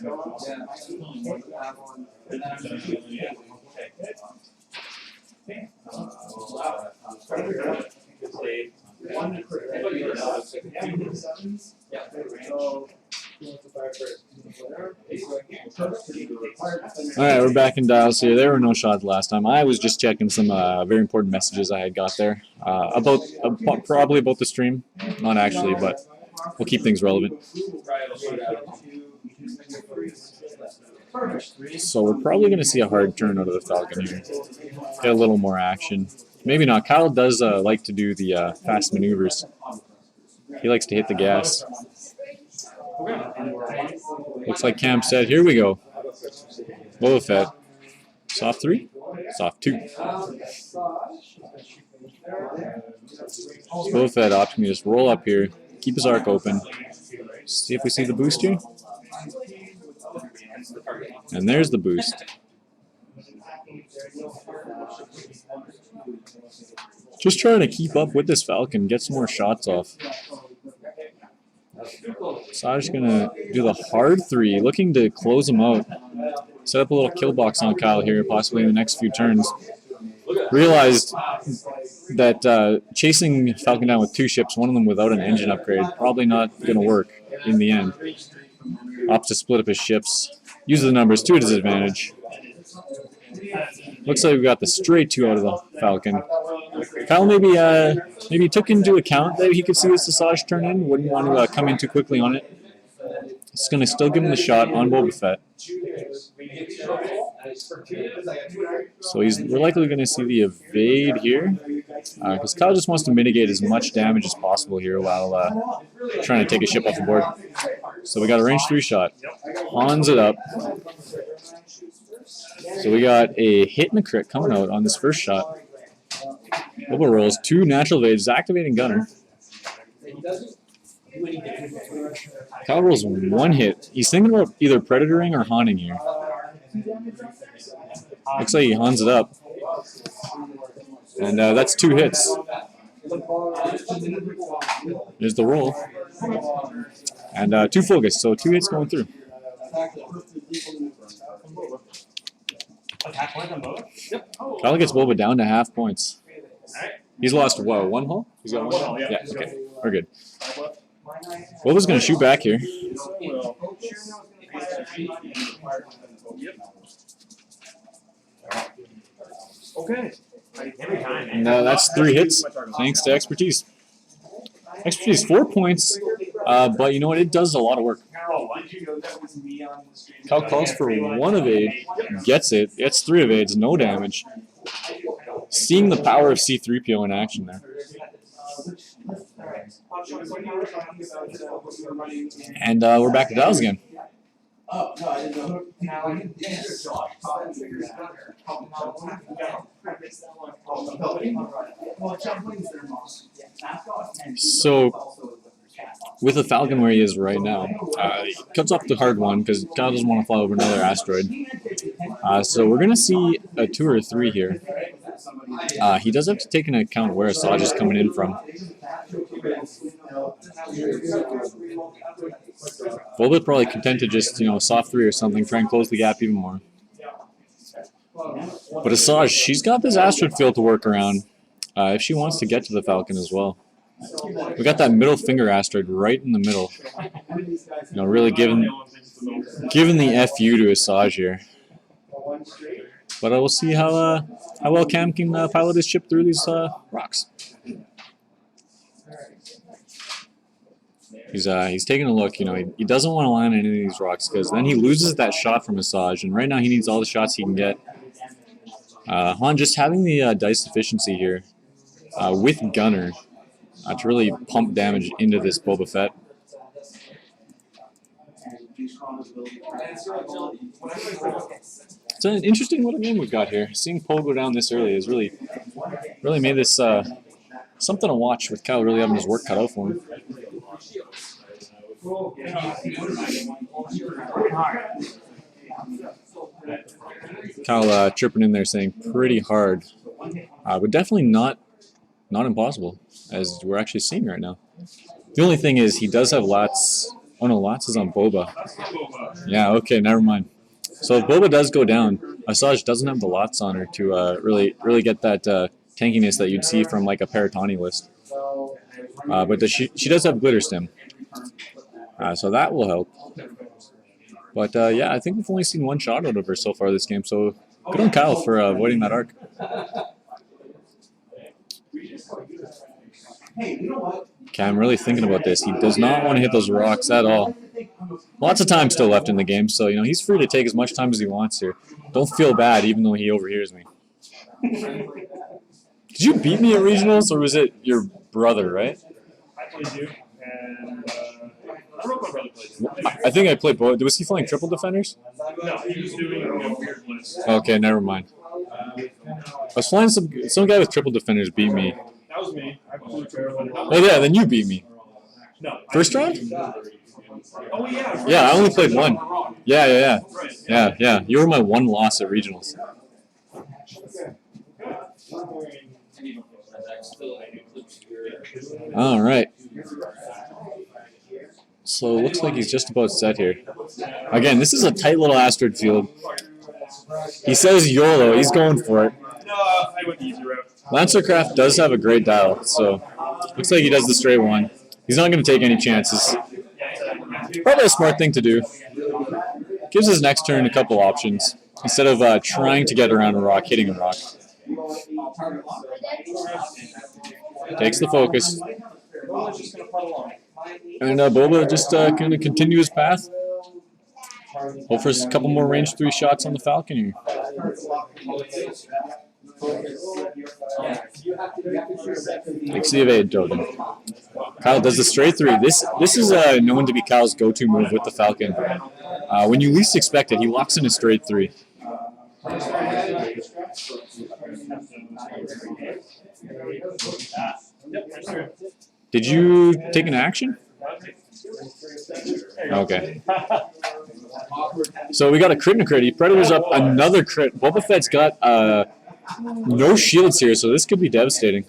Alright, we're back in dials here. There were no shots last time. I was just checking some very important messages I had got there. Probably about the stream. Not actually, but we'll keep things relevant. So we're probably going to see a hard turn out of the Falcon here. Get a little more action. Maybe not. Kyle does like to do the fast maneuvers. He likes to hit the gas. Looks like Cam said, here we go. Boba Fett. Soft 3? Soft 2. Boba Fett opting to just roll up here. Keep his arc open. See if we see the boost here. And there's the boost. Just trying to keep up with this Falcon, get some more shots off. Asajj going to do the hard 3, looking to close him out. Set up a little kill box on Kyle here, possibly in the next few turns. Realized that chasing Falcon down with 2 ships, one of them without an engine upgrade, probably not going to work in the end. Opts to split up his ships. Use the numbers to his advantage. Looks like we got the straight 2 out of the Falcon. Kyle maybe took into account that he could see this Asajj turn in. Wouldn't want to come in too quickly on it. It's going to still give him the shot on Boba Fett. So we're likely going to see the evade here. Because Kyle just wants to mitigate as much damage as possible here while trying to take a ship off the board. So we got a range 3 shot. Hans it up. So we got a hit and a crit coming out on this first shot. Boba rolls 2 natural evades, activating Gunner. Kyle rolls 1 hit. He's thinking about either predatoring or haunting here. Looks like he Hans it up. And that's 2 hits. There's the roll. And 2 focus, so 2 hits going through. Kyle gets Boba down to half points. He's lost, what, 1 hull? He's got 1 hull? Yeah, okay. We're good. Boba's going to shoot back here. Okay. And that's 3 hits, thanks to expertise. Expertise, 4 points, but you know what? It does a lot of work. Kyle calls for 1 evade, gets it, gets 3 evades, no damage. Seeing the power of C-3PO in action there. And we're back to dials again. So, with the Falcon where he is right now, he cuts off the hard one because Kyle doesn't want to fly over another asteroid. So we're going to see a 2 or 3 here. He does have to take into account where Asajj is coming in from. Boba probably content to just, soft 3 or something, try and close the gap even more. But Asajj, she's got this asteroid field to work around if she wants to get to the Falcon as well. We got that middle finger asteroid right in the middle. Really giving the FU to Asajj here. But we'll see how well Cam can pilot his ship through these rocks. He's taking a look. He doesn't want to land on any of these rocks because then he loses that shot from Asajj, and right now he needs all the shots he can get. Han just having the dice efficiency here with Gunner to really pump damage into this Boba Fett. It's an interesting little game we've got here. Seeing Poe go down this early has really made this something to watch, with Kyle really having his work cut out for him. Kyle chirping in there saying pretty hard, but definitely not impossible, as we're actually seeing right now. The only thing is he does have lots Oh no, lots is on Boba. Yeah, okay, never mind. So if Boba does go down, Asajj doesn't have the lots on her to really get that tankiness that you'd see from like a Paratani list. But she does have Glitter Stem, so that will help. But yeah, I think we've only seen one shot out of her so far this game. So good on Kyle for avoiding that arc. Okay, I'm really thinking about this. He does not want to hit those rocks at all. Lots of time still left in the game, so he's free to take as much time as he wants here. Don't feel bad, even though he overhears me. Did you beat me at regionals, or was it your brother? Right? I played you, and I wrote my brother played. I think I played both. Was he flying triple defenders? No, he was doing a weird list. Okay, never mind. I was flying some guy with triple defenders beat me. That was me. I flew triple defenders. Oh yeah, then you beat me. No. First round? Oh yeah. Yeah, I only played one. Yeah. You were my one loss at regionals. All right. So it looks like he's just about set here. Again, this is a tight little asteroid field. He says YOLO. He's going for it. No, I went the easy route. Lancercraft does have a great dial, so looks like he does the straight one. He's not going to take any chances. Probably a smart thing to do. Gives his next turn a couple options instead of trying to get around a rock, hitting a rock. Takes the focus. And Boba just kind of continue his path. Hope for a couple more range 3 shots on the Falcon here. Takes the evade token. Kyle does the straight 3. This is known to be Kyle's go-to move with the Falcon. When you least expect it, he locks in a straight 3. Did you take an action? Okay. So we got a crit and a crit. Predator's up another crit. Boba Fett's got no shields here, so this could be devastating.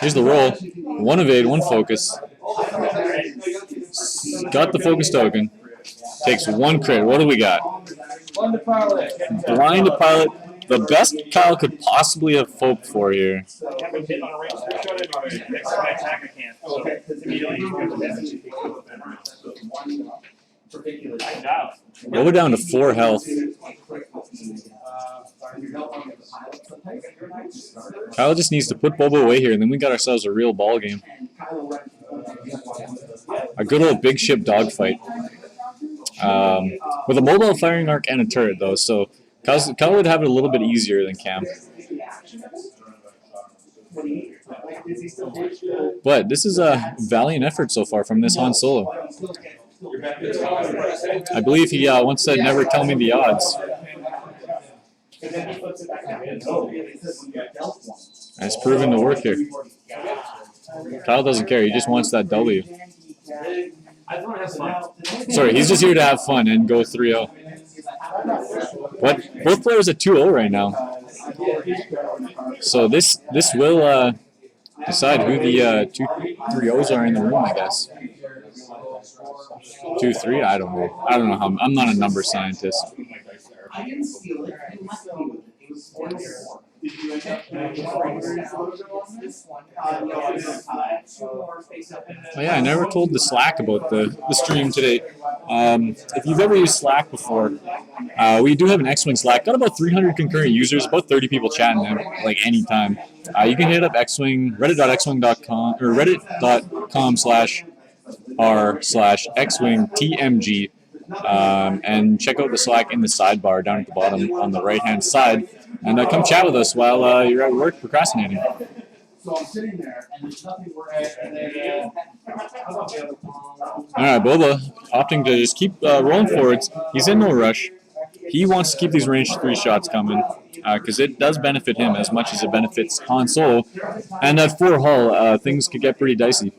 Here's the roll. 1 evade, 1 focus. Got the focus token. Takes 1 crit. What do we got? Blind to pilot. The best Kyle could possibly have hoped for here. We'll go down to 4 health. Kyle just needs to put Boba away here, and then we got ourselves a real ball game. A good old big ship dogfight. With a mobile firing arc and a turret, though, so Kyle would have it a little bit easier than Cam. But this is a valiant effort so far from this Han Solo. I believe he once said, "Never tell me the odds." And it's proven to work here. Kyle doesn't care. He just wants that W. Sorry, he's just here to have fun and go 3-0. But both players at 2-0 right now. So this will decide who the 2 3-0s are in the room, I guess. 2-3? I don't know. I don't know how. I'm not a number scientist. I didn't steal it. I didn't steal it. It was Oh yeah, I never told the Slack about the stream today. If you've ever used Slack before, we do have an X-Wing Slack. Got about 300 concurrent users, about 30 people chatting at like any time. You can hit up X-Wing, reddit.xwing.com or reddit.com/r/X-Wing TMG. And check out the Slack in the sidebar down at the bottom on the right-hand side. And come chat with us while you're at work procrastinating. So I'm sitting there, and there's nothing working. All right, Boba opting to just keep rolling forwards. He's in no rush. He wants to keep these range 3 shots coming because it does benefit him as much as it benefits Han Solo. And at 4 hull, things could get pretty dicey.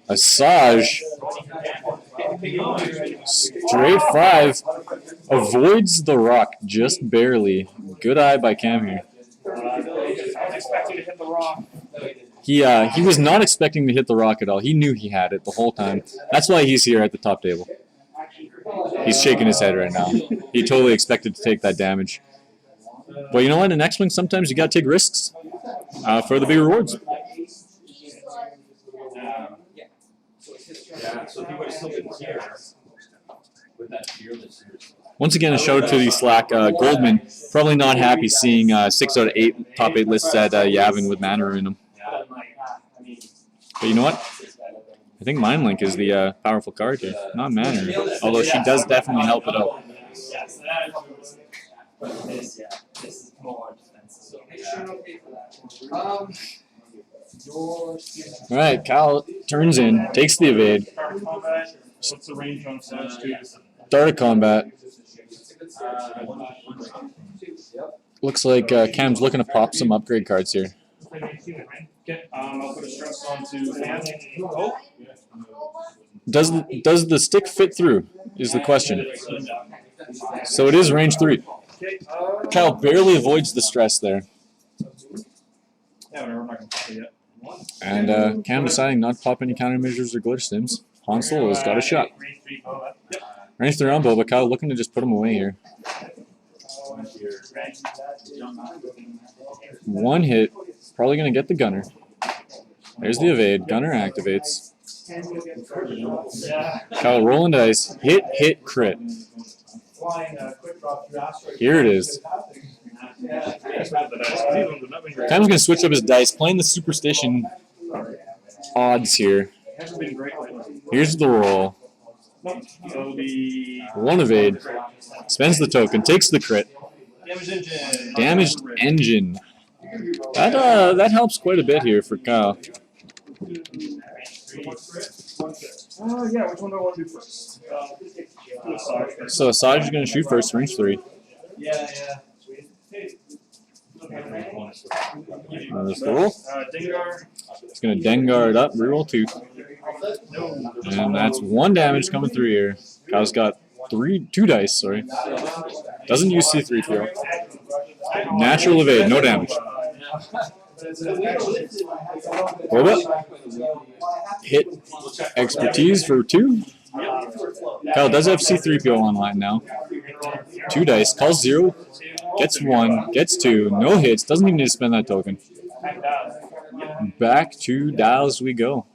Asajj, straight 5, avoids the rock just barely. Good eye by Cam here. He was not expecting to hit the rock at all. He knew he had it the whole time. That's why he's here at the top table. He's shaking his head right now. He totally expected to take that damage. But you know what? In X-Wing, sometimes you gotta take risks for the big rewards. Once again, a shout out to the Slack. Goldman, probably not happy seeing 6 out of 8 top 8 lists at Yavin with Manor in them. But you know what? I think Mind Link is the powerful card here, not Manor. Although she does definitely help it out. Alright, Kyle turns in, takes the evade. What's the range on Asajj? Start of combat. Looks like Cam's looking to pop some upgrade cards here. Okay, I'll put a stress onto fan. Oh. Does the stick fit through, is the question. So it is range 3. Kyle barely avoids the stress there. Yeah, whatever, I'm not going to pop it yet. And Cam deciding not to pop any countermeasures or glitch sims. Han Solo has got a shot. Range 3 on Boba. Kyle looking to just put him away here. One hit. Probably going to get the gunner. There's the evade. Gunner activates. Kyle rolling dice. Hit, hit, crit. Here it is. Cam's going to switch up his dice, playing the superstition odds here. Here's the roll. One evade. Spends the token, takes the crit. Damaged engine. That helps quite a bit here for Kyle. Yeah, which one do I want to do first? Do Asajj first. So Asajj is going to shoot first, range 3. There's the roll. Dengar. He's going to Dengar it up, reroll 2. And that's 1 damage coming through here. Kyle's got 2 dice, sorry. Doesn't use C3PO. Natural evade, no damage. Boba. Hit expertise for 2. Kyle does have C3PO online now. 2 dice, calls 0, gets 1, gets 2, no hits, doesn't even need to spend that token. Back to dials we go.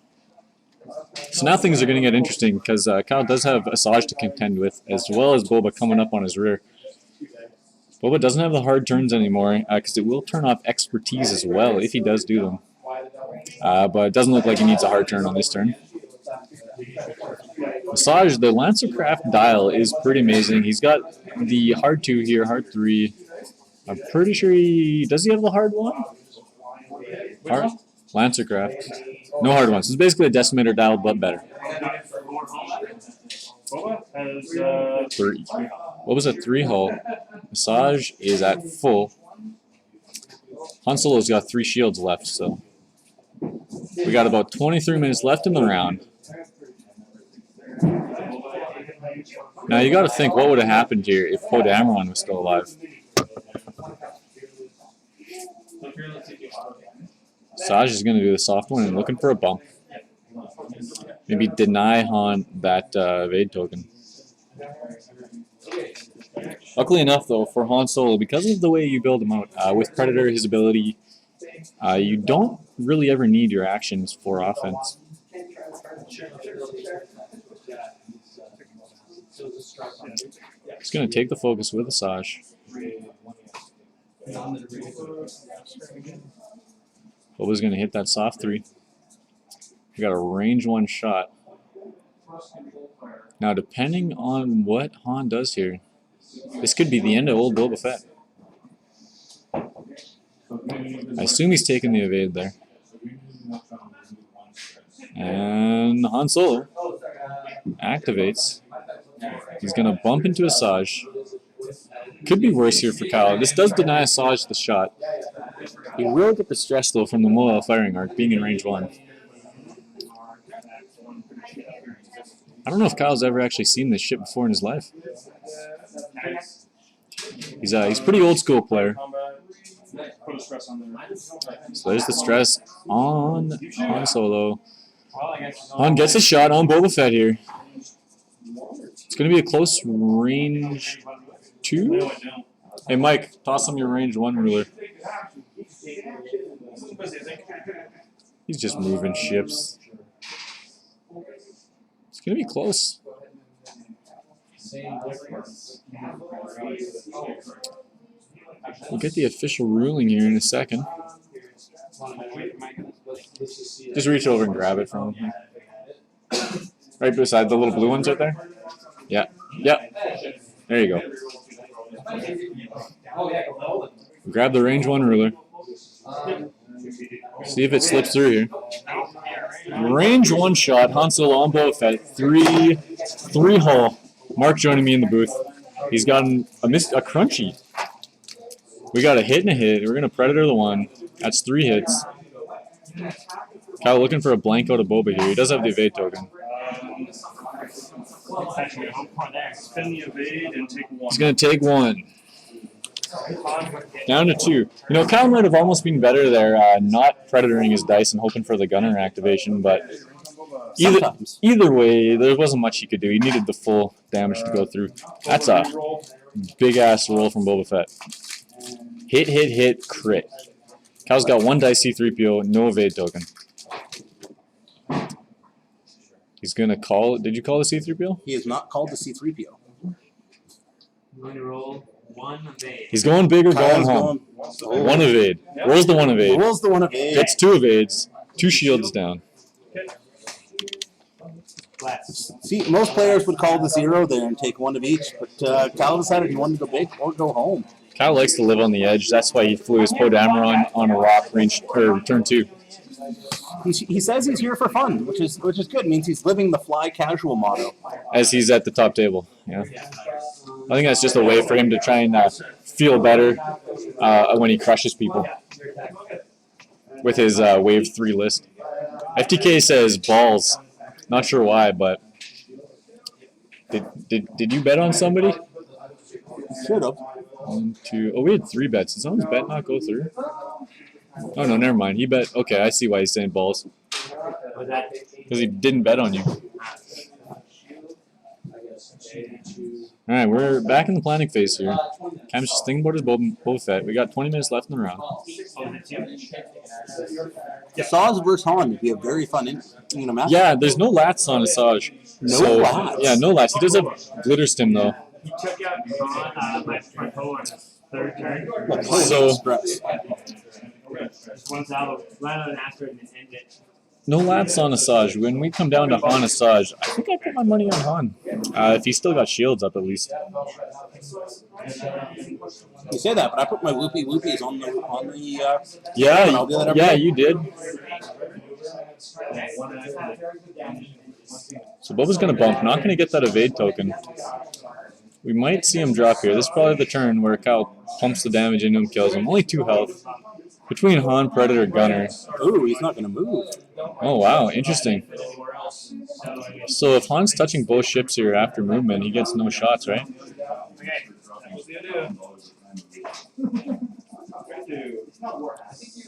So now things are going to get interesting because Kyle does have Asajj to contend with, as well as Boba coming up on his rear. Boba doesn't have the hard turns anymore because it will turn off expertise as well if he does do them. But it doesn't look like he needs a hard turn on this turn. Asajj, the Lancercraft dial is pretty amazing. He's got the hard 2 here, hard 3. I'm pretty sure does he have the hard 1? Hard? Lancercraft. No hard ones. It's basically a decimator dial, but better. 3. What was a 3 hull? Asajj is at full. Han Solo's got 3 shields left, so we got about 23 minutes left in the round. Now you got to think what would have happened here if Poe Dameron was still alive. Asajj is going to do the soft one and looking for a bump. Maybe deny Han that evade token. Luckily enough, though, for Han Solo, because of the way you build him out, with Predator, his ability, you don't really ever need your actions for offense. He's going to take the focus with Asajj. Boba's going to hit that soft 3. We got a range 1 shot. Now, depending on what Han does here, this could be the end of old Boba Fett. I assume he's taking the evade there. And Han Solo activates. He's going to bump into Asajj. Could be worse here for Kyle. This does deny Asajj the shot. He will get the stress, though, from the mobile firing arc, being in range 1. I don't know if Kyle's ever actually seen this shit before in his life. He's a pretty old school player. put a stress on there. So there's the stress on Han Solo. Han gets a shot on Boba Fett here. It's going to be a close range 2. Hey, Mike, toss him your range 1 ruler. He's just moving ships. It's going to be close. We'll get the official ruling here in a second. Just reach over and grab it from him. Right beside the little blue ones right there? Yeah. Yep. There you go. Grab the range 1 ruler. See if it slips through here. Range 1 shot. Han Solo on Boba Fett. 3 hull. Mark joining me in the booth. He's gotten a crunchy. We got a hit and a hit. We're going to Predator the 1. That's 3 hits. Kyle looking for a blank out of Boba here. He does have the evade token. Spin the evade and take 1. He's going to take 1. Down to 2. You know, Kyle might have almost been better there, not Predatoring his dice and hoping for the gunner activation, but either way, there wasn't much he could do. He needed the full damage to go through. That's a big-ass roll from Boba Fett. Hit, hit, hit, crit. Kyle's got 1 dice C-3PO, no evade token. He's going to call... Did you call the C-3PO? He has not called the C-3PO. I'm going to roll 1 evade. He's going big or going Kyle's home. going- 1 evade. Rolls the 1 evade. Rolls the 1 evade. Gets 2 evades. 2 shields down. See, most players would call the 0 there and take 1 of each, but Kyle decided he wanted to go big or go home. Kyle likes to live on the edge. That's why he flew his Poe Dameron on a rock range or turn 2. He says he's here for fun, which is good. It means he's living the fly casual motto. As he's at the top table. Yeah. I think that's just a way for him to try and feel better when he crushes people with his Wave 3 list. FTK says balls. Not sure why, but did you bet on somebody? Should have. 1, 2. Oh, we had 3 bets. Did someone's bet not go through? Oh no, never mind. He bet. Okay, I see why he's saying balls. Because he didn't bet on you. All right, we're back in the planning phase here. Cam's just thinking about his Boba Fett. We got 20 minutes left in the round. Asajj versus Han would be a very fun match. Yeah, there's no lats on Asajj. No lats? Yeah, no lats. He does have glitter stim though. He took out my Poe on his 3rd turn. So- Express. Once out of an asteroid and end it. No lats on Asajj. When we come down to Han Asajj, I think I put my money on Han. If he's still got shields up at least. You say that, but I put my whoopies on the Yeah, and I'll do that every yeah, day. you did. So Boba's going to bump. Not going to get that evade token. We might see him drop here. This is probably the turn where Kyle pumps the damage into him, kills him. Only 2 health. Between Han, Predator, Gunner. Ooh, he's not going to move. Oh, wow. Interesting. So if Han's touching both ships here after movement, he gets no shots, right?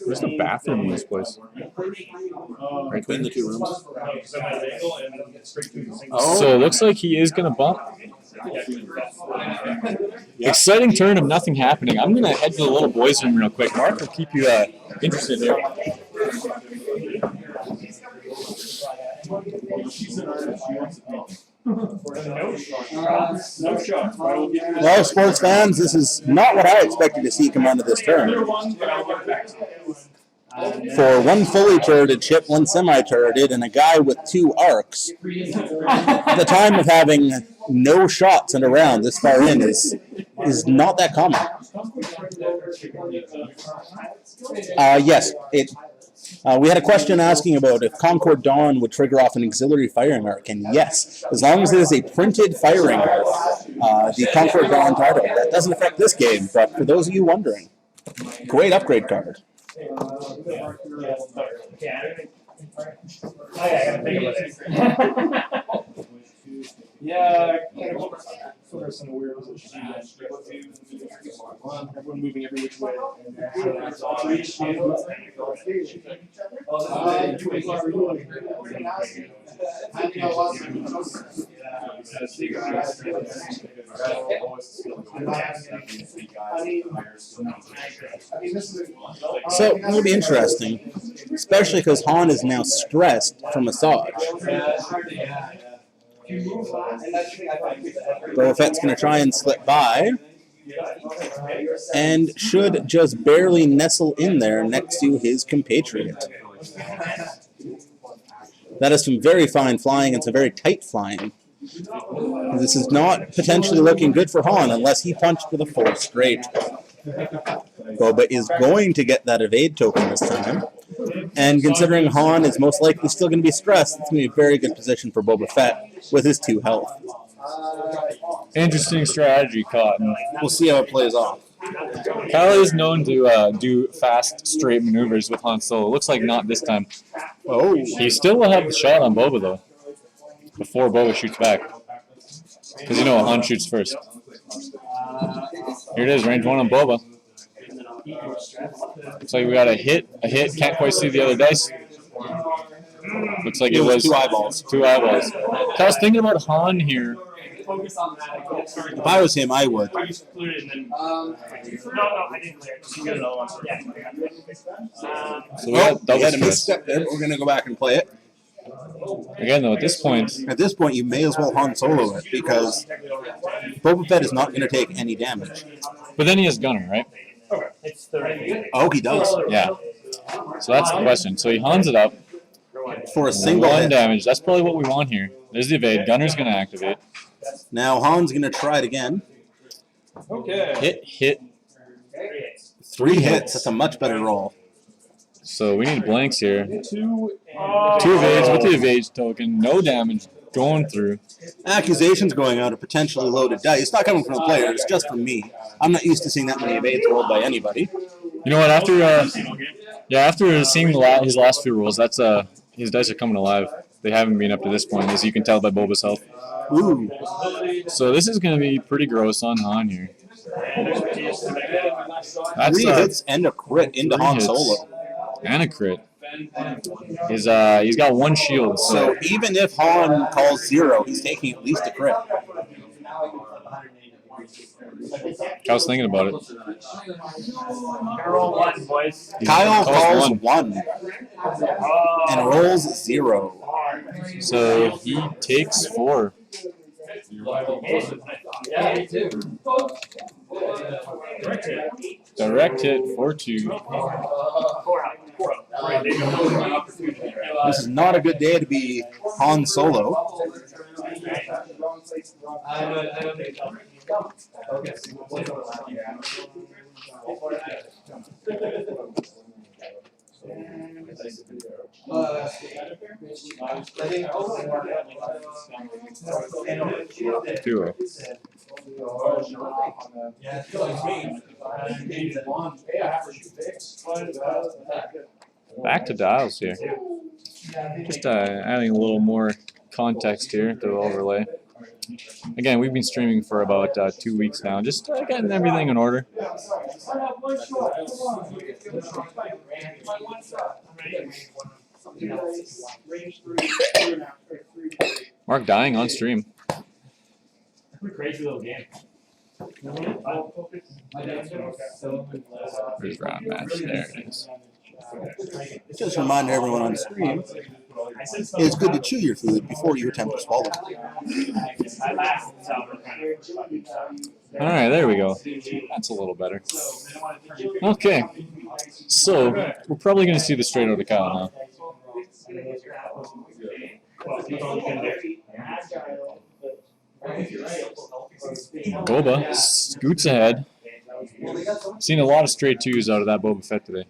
Where's the bathroom in this place? Right Between there. the 2 rooms. Oh. So it looks like he is going to bump. Yeah. Exciting turn of nothing happening. I'm going to head to the little boys' room real quick. Mark will keep you interested here. Well, sports fans, this is not what I expected to see come onto this turn. For 1 fully turreted ship, 1 semi-turreted, and a guy with 2 arcs, at the time of having no shots in a round this far in is not that common. Yes, we had a question asking about if Concord Dawn would trigger off an auxiliary firing arc, and yes, as long as it is a printed firing arc, the Concord Dawn title. That doesn't affect this game, but for those of you wondering, great upgrade card. Yeah, kind of some weirdos that she Everyone moving every which way. So it'll be interesting, especially because Han is now stressed from Asajj. Boba Fett's going to try and slip by, and should just barely nestle in there next to his compatriot. That is some very fine flying and some very tight flying. This is not potentially looking good for Han unless he punched with a full straight. Boba is going to get that evade token this time. And considering Han is most likely still going to be stressed, it's going to be a very good position for Boba Fett with his 2 health. Interesting strategy, Cotton. We'll see how it plays off. Kyle is known to do fast, straight maneuvers with Han Solo. Looks like not this time. Oh, He still will have the shot on Boba, though, before Boba shoots back. Because you know Han shoots first. Here it is, range 1 on Boba. Looks like we got a hit. Can't quite see the other dice. Looks like it was 2 eyeballs. 2 eyeballs. I was thinking about Han here. If I was him, I would. No, I didn't clear. You get another one. Yeah. So we got We double had a stress. misstep there, but we're going to go back and play it. Again, though, at this point, You may as well Han Solo it, because Boba Fett is not going to take any damage. but then he has Gunner, right? It's 30. Oh, he does. Yeah. So that's the question. So he Hans it up. For a single 1 hit. damage. That's probably what we want here. There's the evade. Gunner's going to activate. Now Han's going to try it again. Hit. 3 hits. That's a much better roll. So we need blanks here. 2 evades with the evade token. No damage going through. Accusations going out of potentially loaded dice. It's not coming from the player. It's just from me. I'm not used to seeing that many evades rolled by anybody. You know what? After seeing his last few rolls, that's his dice are coming alive. They haven't been up to this point, as you can tell by Boba's health. Ooh. So this is going to be pretty gross on Han here. That's 3 hits and a crit into 3 Han hits. Solo. And a crit. He's got 1 shield. So So even if Han calls 0, he's taking at least a crit. I was thinking about it. Roll 1, boys. Kyle calls 1 Oh. and rolls 0. So he takes 4. Direct hit 4-2. This is not a good day to be Han Solo. Duo. Back to dials here. Just adding a little more context here to the overlay. Again, we've been streaming for about 2 weeks now, just getting everything in order. Mark dying on stream. Crazy little game. There's round match. There it is. Just remind everyone on stream, it's good to chew your food before you attempt to swallow it. All right, there we go. That's a little better. Okay, so we're probably going to see the straight out of Kyle now. Boba scoots ahead. Seen a lot of straight 2s out of that Boba Fett today.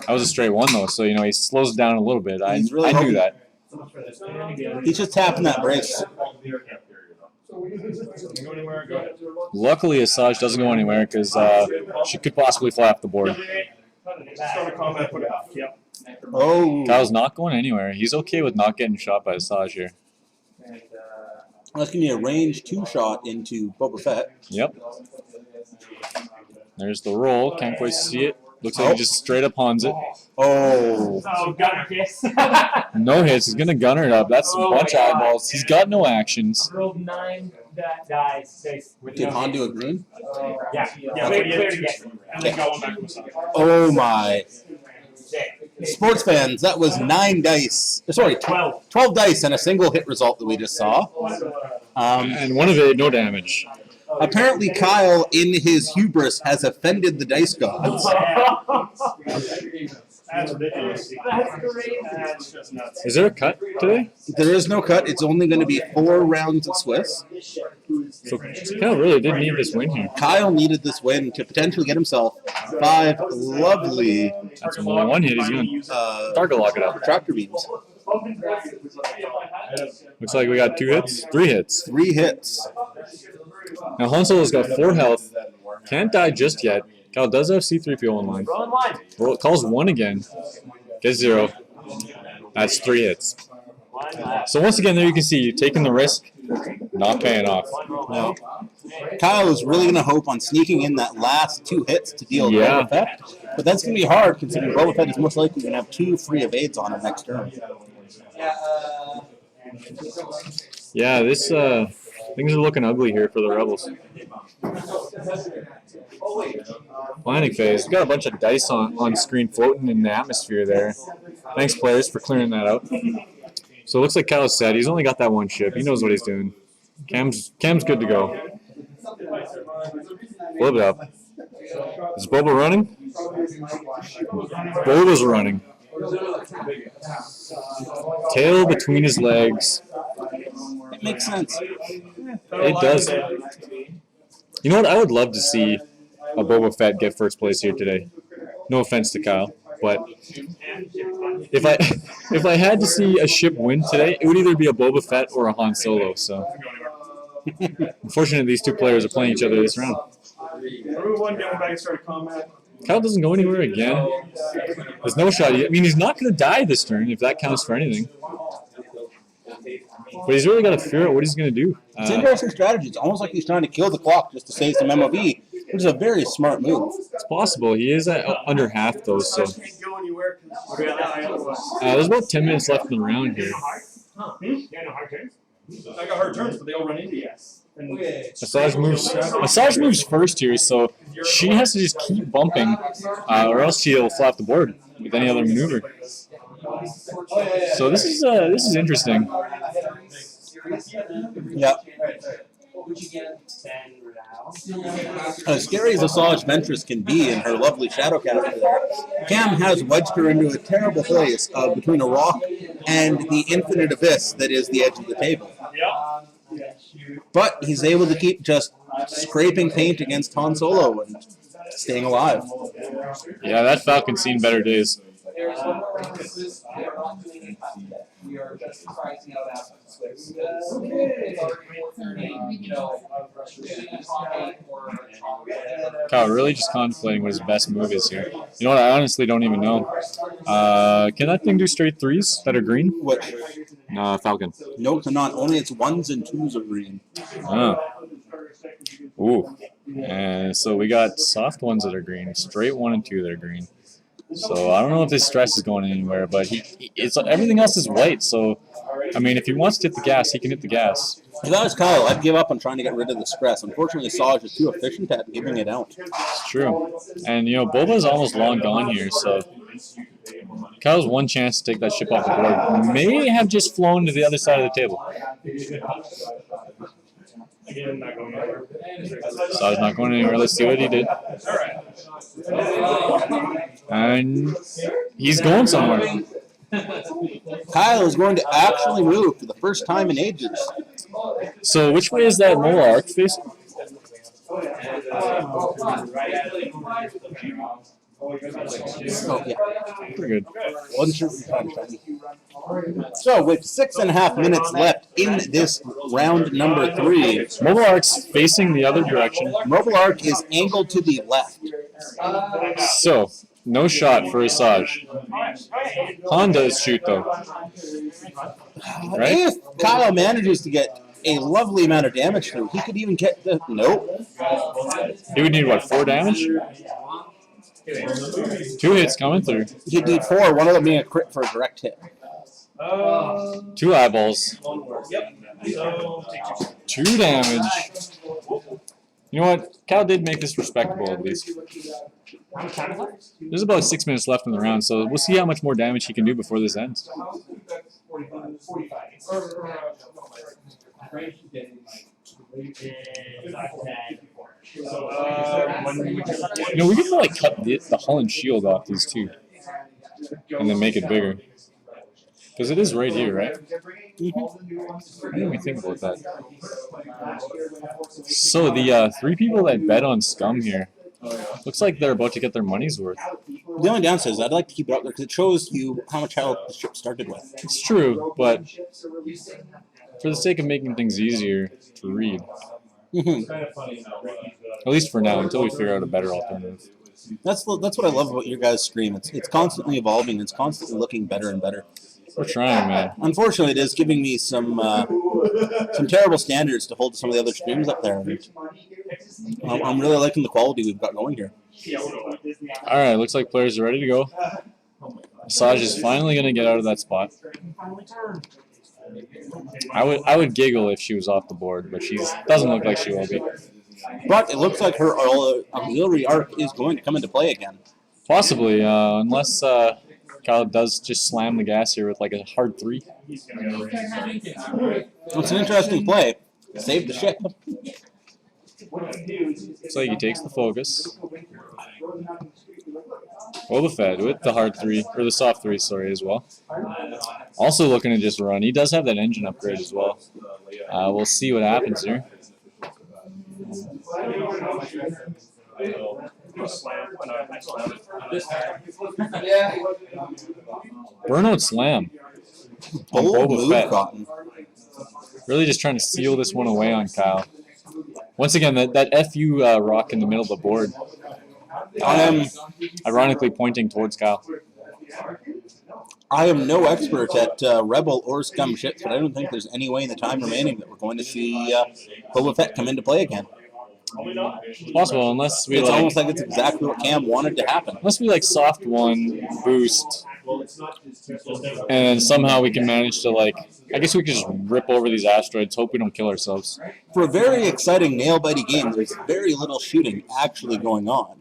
That was a straight 1 though, so he slows it down a little bit. I knew that. He's just tapping that brace. Luckily, Asajj doesn't go anywhere because she could possibly fly off the board. Oh. Kyle's not going anywhere. He's okay with not getting shot by Asajj here. That's going to be a range 2 shot into Boba Fett. Yep. There's the roll. Can't quite see it. Looks like he just straight up Hans it. Oh. So, gunner kiss. No hits. He's going to gunner it up. That's a bunch of eyeballs. He's got no actions. Rolled 9 dice. Did Han do a green? Yeah. Clear to get. And then got one back from Asajj. Oh my. Sports fans, that was 9 dice. Sorry, 12 dice and a single hit result that we just saw. And one of it, no damage. Apparently, Kyle, in his hubris, has offended the dice gods. That's ridiculous. That's great. That's just nuts. Is there a cut today? There is no cut. It's only going to be 4 rounds of Swiss. So Kyle really did need this win here. Kyle needed this win to potentially get himself 5 lovely That's one hit. He's going to target lock it up. tractor beams. Looks like we got 2 hits, 3 hits. 3 hits. Now Han Solo's got 4 health. Can't die just yet. Kyle does have C-3PO online. Rolling 1. Well, it calls 1 again. Gets 0. That's 3 hits. So once again, there you can see you taking the risk, not paying off. No. Kyle is really going to hope on sneaking in that last 2 hits to deal Yeah. Boba Fett. But that's going to be hard considering Boba Fett is most likely going to have 2 free evades on him next turn. Yeah, this things are looking ugly here for the Rebels. Planning phase. We've got a bunch of dice on screen floating in the atmosphere there. Thanks, players, for clearing that out. So it looks like Kyle said he's only got that 1 ship. He knows what he's doing. Cam's good to go. Flip it up. Is Boba running? Boba's running. Tail between his legs. It makes sense. It does. You know what? I would love to see a Boba Fett get first place here today. No offense to Kyle, but if I had to see a ship win today, it would either be a Boba Fett or a Han Solo. So unfortunately, these 2 players are playing each other this round. Remove 1, get one back and start a combat. Kyle doesn't go anywhere again. There's no shot. I mean, he's not going to die this turn if that counts for anything. But he's really got to figure out what he's going to do. It's an interesting strategy. It's almost like he's trying to kill the clock just to save some MOB, which is a very smart move. It's possible. He is at under half, though. So Can't go anywhere because there's about 10 minutes left in the round here. Yeah, no hard turns. I got hard turns, but they all run into you. Asajj moves first here, so she has to just keep bumping, or else she'll flap the board with any other maneuver. So this is interesting. Yeah. As scary as Asajj Ventress can be in her lovely shadow character there, Cam has wedged her into a terrible place between a rock and the infinite abyss that is the edge of the table. But he's able to keep just scraping paint against Han Solo and staying alive. Yeah, that Falcon's seen better days. We are just pricing out aspects of Swiss. Kyle really just contemplating what his best move is here. You know what? I honestly don't even know. Can that thing do straight 3s that are green? What? Falcon. No, it's not. Only it's 1s and 2s are green. Oh. Ooh. And so we got soft ones that are green, straight 1 and 2 that are green. So I don't know if his stress is going anywhere, but it's everything else is white. So I mean, if he wants to hit the gas, he can hit the gas. If I was Kyle, I'd give up on trying to get rid of the stress. Unfortunately, Asajj is too efficient at giving it out. It's true. And Boba's almost long gone here, so Kyle's 1 chance to take that ship off the board may have just flown to the other side of the table. Again, not going anywhere. Asajj's not going anywhere. Let's see what he did. And he's going somewhere. Kyle is going to actually move for the first time in ages. So which way is that Mola arc facing? Oh, yeah. Pretty good. Wasn't sure what you're trying to say. So, with 6.5 minutes left in this round number 3, Mobile arc's facing the other direction. Mobile Arc is angled to the left. So, no shot for Asajj. Han does shoot, though. Right? If Kyle manages to get a lovely amount of damage through. He could even get the... Nope. He would need, what, 4 damage? 2 hits coming through. He'd need 4, one of them being a crit for a direct hit. 2 eyeballs. Yep. So, 2 damage. You know what? Cal did make this respectable, at least. There's about 6 minutes left in the round, so we'll see how much more damage he can do before this ends. You know, we could like cut the hull and shield off these two, and then make it bigger. Because it is right here, right? Why didn't we think about that? So the 3 people that bet on Scum here, looks like they're about to get their money's worth. The only downside is I'd like to keep it up there because it shows you how much health the ship started with. It's true, but for the sake of making things easier to read, at least for now, until we figure out a better alternative. That's what I love about your guys' stream. It's constantly evolving. It's constantly looking better and better. We're trying, man. Unfortunately, it is giving me some terrible standards to hold to some of the other streams up there. I'm really liking the quality we've got going here. All right, looks like players are ready to go. Asajj is finally going to get out of that spot. I would giggle if she was off the board, but she doesn't look like she will be. But it looks like her auxiliary arc is going to come into play again. Possibly, unless Kyle does just slam the gas here with like a hard 3. It's an interesting play. Save the ship. Looks like he takes the focus. Boba Fett with the hard 3, or the soft 3, sorry, as well. Also looking to just run. He does have that engine upgrade as well. We'll see what happens here. Burnout slam. On Bold Boba move, Fett. Cotton. Really just trying to seal this one away on Kyle. Once again, that FU rock in the middle of the board. Ironically pointing towards Kyle. I am no expert at Rebel or Scum ships, but I don't think there's any way in the time remaining that we're going to see Boba Fett come into play again. It's possible, unless we It's like, almost like it's exactly what Cam wanted to happen. unless we like soft 1 boost, and somehow we can manage to like. I guess we could just rip over these asteroids. Hope we don't kill ourselves. For a very exciting nail-biting game, there's very little shooting actually going on.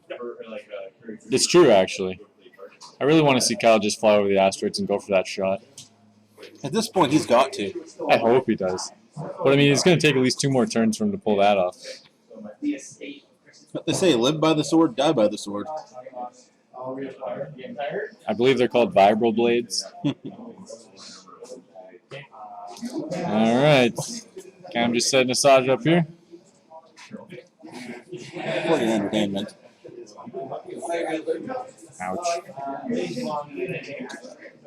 It's true, actually. I really want to see Kyle just fly over the asteroids and go for that shot. At this point, he's got to. I hope he does. But I mean, it's going to take at least 2 more turns for him to pull that off. But they say, live by the sword, die by the sword. I believe they're called vibro blades. All right. Cam just setting Asajj up here. For your entertainment. Ouch.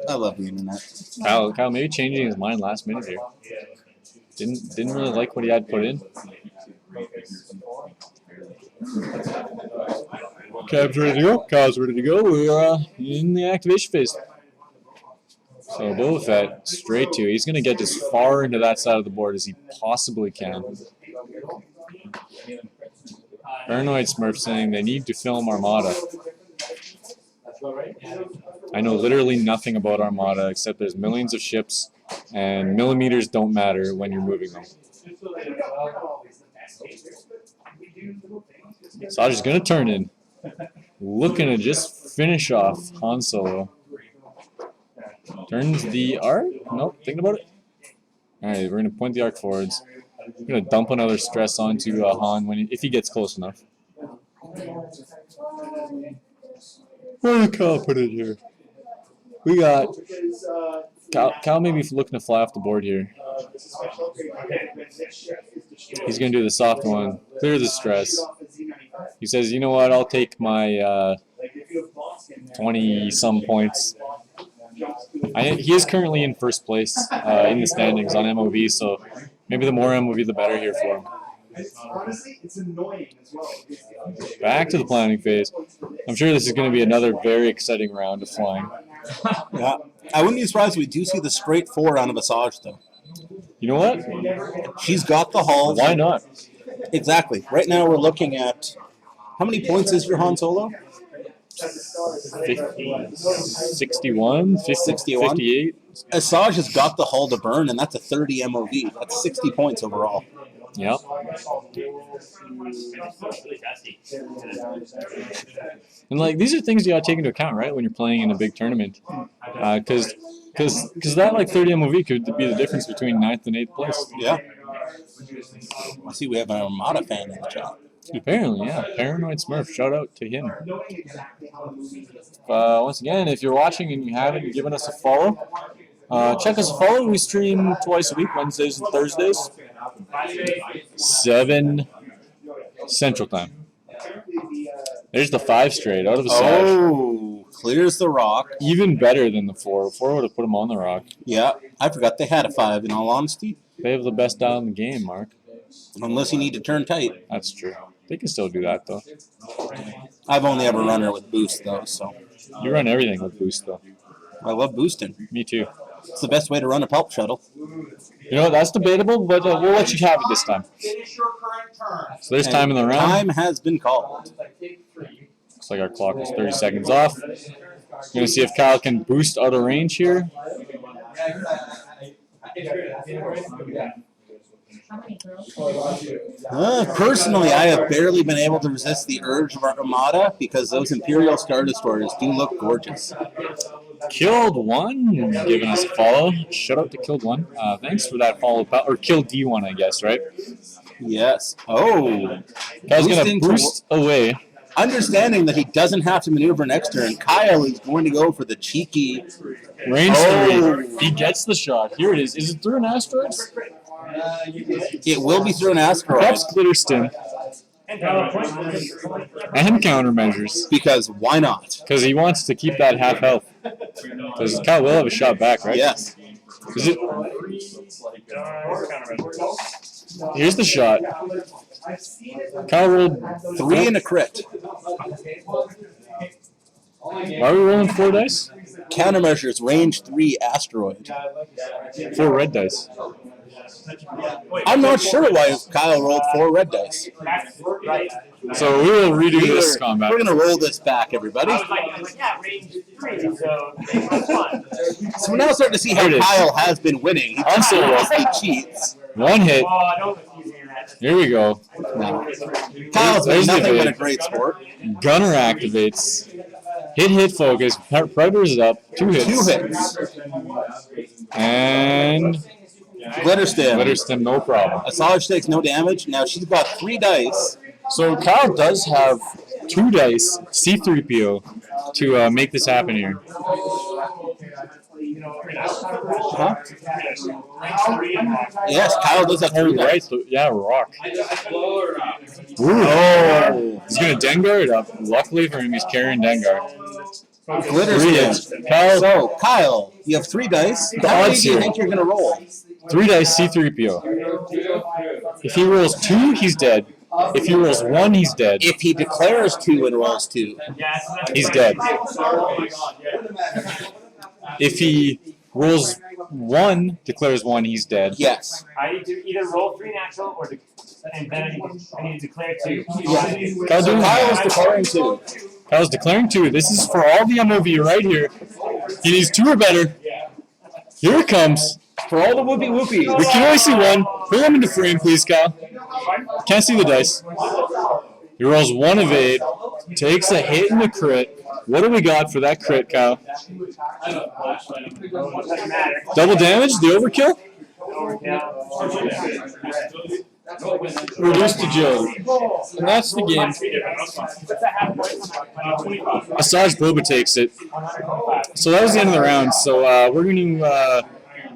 I love the internet. Kyle maybe changing his mind last minute here. Didn't really like what he had put in. Cam's ready to go. Kyle's ready to go. We are in the activation phase. So Boba Fett straight to. He's going to get as far into that side of the board as he possibly can. Paranoid Smurf saying they need to film Armada. I know literally nothing about Armada except there's millions of ships and millimeters don't matter when you're moving them. Asajj is going to turn in. Looking to just finish off Han Solo. Turns the arc? Nope, thinking about it. Alright, we're going to point the arc forwards. We're going to dump another stress onto Han if he gets close enough. What did Kyle put in here? We got... Kyle may be looking to fly off the board here. He's going to do the soft one. Clear the stress. He says, you know what, I'll take my 20-some points. He is currently in first place in the standings on MOV, so maybe the more MOV, the better here for him. Back to the planning phase. I'm sure this is going to be another very exciting round of flying. Yeah. I wouldn't be surprised if we do see the straight 4 out of Asajj, though. You know what? She's got the hull. Why not? Exactly. Right now we're looking at how many points is your Han Solo? 61, 61? 58. Asajj has got the hull to burn, and that's a 30 MOV. That's 60 points overall. Yep. And like these are things you gotta take into account, right, when you're playing in a big tournament, because that like 30 MOV could be the difference between 9th and 8th place. Yeah. I see we have an Armada fan in the chat. Apparently, yeah. Paranoid Smurf. Shout out to him. Once again, if you're watching and you haven't given us a follow, check us a follow. We stream twice a week, Wednesdays and Thursdays, 7 Central Time. There's the 5 straight out of Asajj. Oh, clears the rock. Even better than the 4. 4 would have put him on the rock. Yeah, I forgot they had a 5, in all honesty. They have the best dial in the game, Mark. Unless you need to turn tight. That's true. They can still do that, though. I've only ever run her with boost, though, so. You run everything with boost, though. I love boosting. Me too. It's the best way to run a pulp shuttle. You know what? That's debatable, but we'll let you have it this time. So there's time in the round. Time has been called. Looks like our clock is 30 seconds off. Going to see if Kyle can boost out of range here. Personally, I have barely been able to resist the urge of our Armada because those Imperial Star Destroyers do look gorgeous. Killed One giving us a follow. Shout out to Killed One. Thanks for that follow, or Killed D1, I guess, right? Yes. Oh. Kyle's going to boost away. Understanding that he doesn't have to maneuver next turn, Kyle is going to go for the cheeky range 3. He gets the shot. Here it is. Is it through an asteroid? It will be through an asteroid. Perhaps glitter stim. And countermeasures. Because why not? Because he wants to keep that half health. Because Kyle will have a shot back, right? Yes. Is it? Here's the shot. Kyle rolled 3 and a crit. Why are we rolling 4 dice? Countermeasures, range 3 asteroid. 4 red dice. I'm not sure why Kyle rolled 4 red dice. So we will redo this combat. We're going to roll this back, everybody. So we're now starting to see how Kyle has been winning. He obviously cheats. 1 hit. Here we go. Kyle's been nothing but a great sport. Gunner activates. Hit, focus. Predator's up. 2 hits. 2 hits. And Glitter stim, no problem. Asajj takes no damage. Now she's got 3 dice. So Kyle does have 2 dice, C3PO, to make this happen here. Huh? Yes, Kyle does have 3 dice. Right, yeah, rock. Ooh. Oh, he's going to Dengar it up. Luckily for him, he's carrying Dengar. Glitter stim. So, Kyle, you have 3 dice. How many do you think you're going to roll? 3 dice, C3PO. If he rolls 2, he's dead. If he rolls 1, he's dead. If he declares 2 and rolls 2, he's dead. If he rolls 1, declares 1, he's dead. Yes. I need to either roll 3 natural or and then I need to declare 2. Kyle's declaring 2. Kyle's declaring 2. This is for all the MOV right here. He needs 2 or better. Here it comes. For all the whoopee. We can only see 1. Pull him into frame, please, Kyle. Can't see the dice. He rolls 1 evade. Takes a hit and a crit. What do we got for that crit, Kyle? Double damage? The overkill? Reduced to Joe. And that's the game. Asajj Boba takes it. So that was the end of the round. So we're going to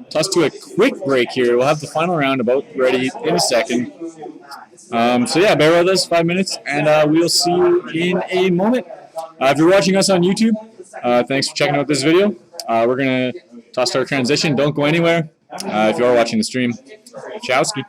toss to a quick break here. We'll have the final round about ready in a second. So yeah, bear with us 5 minutes, and we'll see you in a moment. If you're watching us on YouTube, thanks for checking out this video. We're going to toss our transition. Don't go anywhere. If you are watching the stream, Chowski.